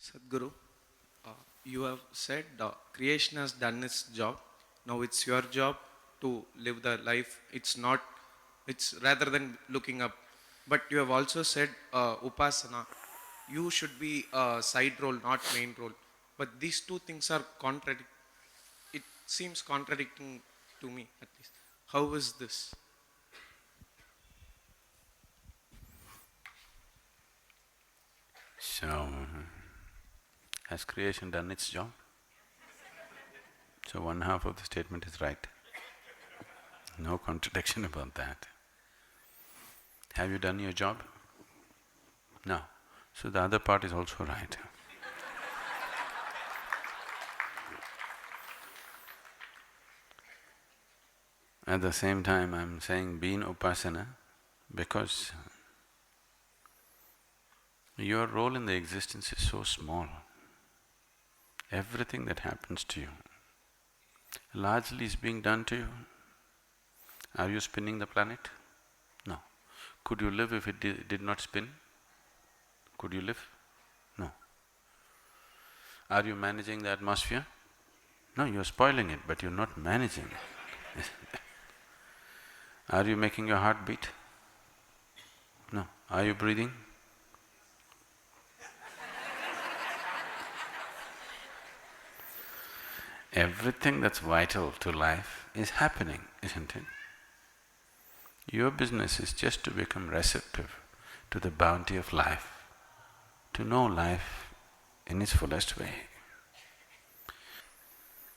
Sadhguru, uh, you have said creation has done its job. Now it's your job to live the life. It's rather than looking up. But you have also said upasana. You should be a side role, not main role. But these two things are contradict. It seems contradicting to me at least. How is this? So, has creation done its job? So one half of the statement is right. No contradiction about that. Have you done your job? No. So the other part is also right. At the same time, I'm saying be in upasana because your role in the existence is so small. Everything that happens to you largely is being done to you. Are you spinning the planet? No. Could you live if it did not spin? Could you live? No. Are you managing the atmosphere? No, you're spoiling it, but you're not managing it. Are you making your heart beat? No. Are you breathing? Everything that's vital to life is happening, isn't it? Your business is just to become receptive to the bounty of life, to know life in its fullest way.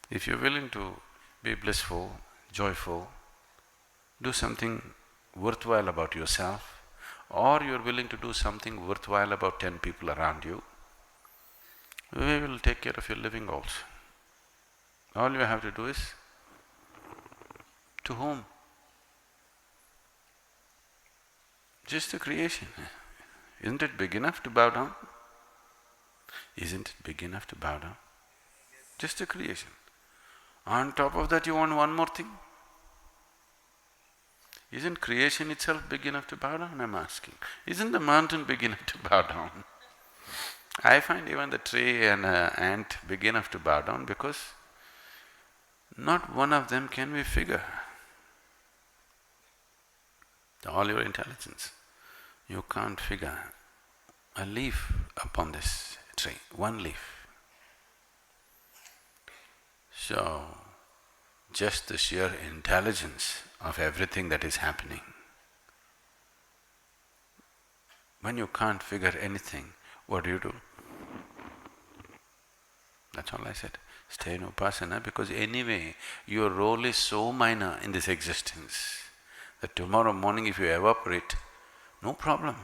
If you're willing to be blissful, joyful, do something worthwhile about yourself, or you're willing to do something worthwhile about 10 people around you, we will take care of your living also. All you have to do is, to whom? Just the creation. Isn't it big enough to bow down? Isn't it big enough to bow down? Just the creation. On top of that you want one more thing? Isn't creation itself big enough to bow down, I'm asking? Isn't the mountain big enough to bow down? I find even the tree and an ant big enough to bow down because not one of them can we figure. All your intelligence, you can't figure a leaf upon this tree, one leaf. So, just the sheer intelligence of everything that is happening. When you can't figure anything, what do? That's all I said. Stay in upasana because anyway, your role is so minor in this existence that tomorrow morning if you evaporate, no problem.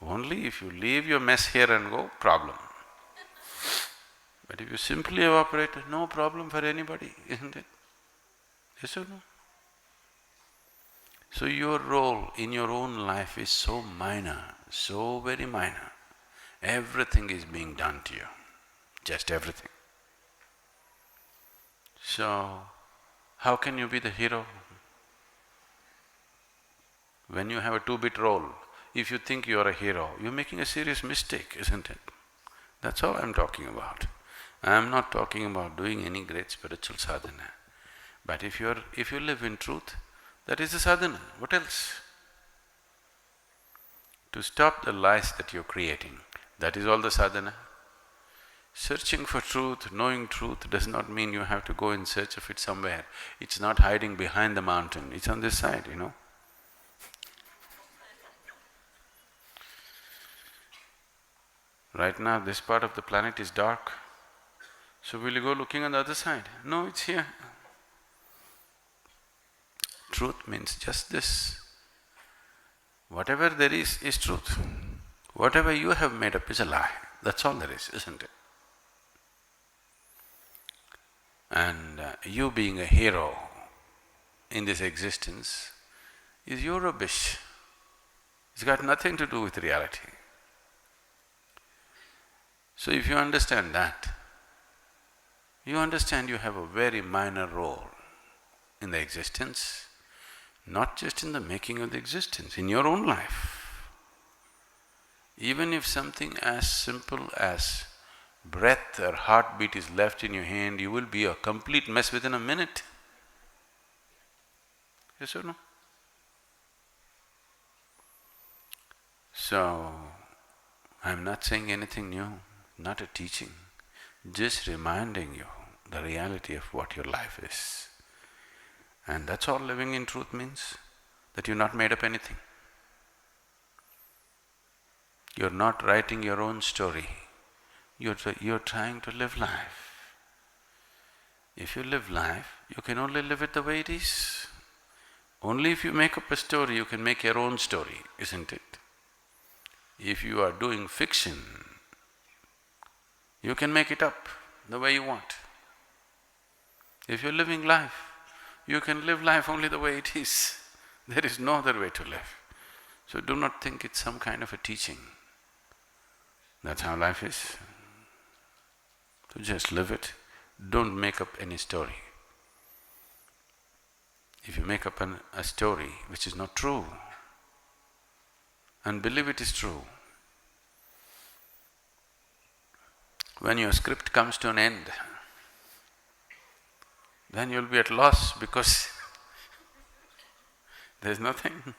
Only if you leave your mess here and go, problem. But if you simply evaporate, no problem for anybody, isn't it? Yes or no? So your role in your own life is so minor, so very minor. Everything is being done to you, just everything. So, how can you be the hero? When you have a two-bit role, if you think you are a hero, you're making a serious mistake, isn't it? That's all I'm talking about. I'm not talking about doing any great spiritual sadhana. But if you live in truth, that is the sadhana. What else? To stop the lies that you're creating, that is all the sadhana. Searching for truth, knowing truth does not mean you have to go in search of it somewhere. It's not hiding behind the mountain, it's on this side, you know. Right now, this part of the planet is dark. So will you go looking on the other side? No, it's here. Truth means just this. Whatever there is truth. Whatever you have made up is a lie. That's all there is, isn't it? And you being a hero in this existence is your rubbish. It's got nothing to do with reality. So if you understand that, you understand you have a very minor role in the existence, not just in the making of the existence, in your own life. Even if something as simple as breath or heartbeat is left in your hand, you will be a complete mess within a minute. Yes or no? So, I'm not saying anything new, not a teaching, just reminding you the reality of what your life is. And that's all living in truth means, that you're not made up anything. You're not writing your own story, you're trying to live life. If you live life, you can only live it the way it is. Only if you make up a story, you can make your own story, isn't it? If you are doing fiction, you can make it up the way you want. If you're living life, you can live life only the way it is. There is no other way to live. So do not think it's some kind of a teaching. That's how life is. So just live it. Don't make up any story. If you make up a story which is not true, and believe it is true, when your script comes to an end, then you'll be at loss because there's nothing.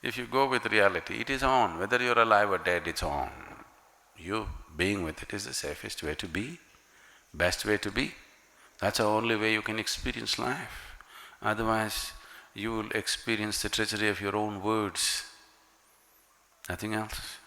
If you go with reality, it is on. Whether you're alive or dead, it's on. You being with it is the safest way to be, best way to be. That's the only way you can experience life. Otherwise, you will experience the treachery of your own words, nothing else.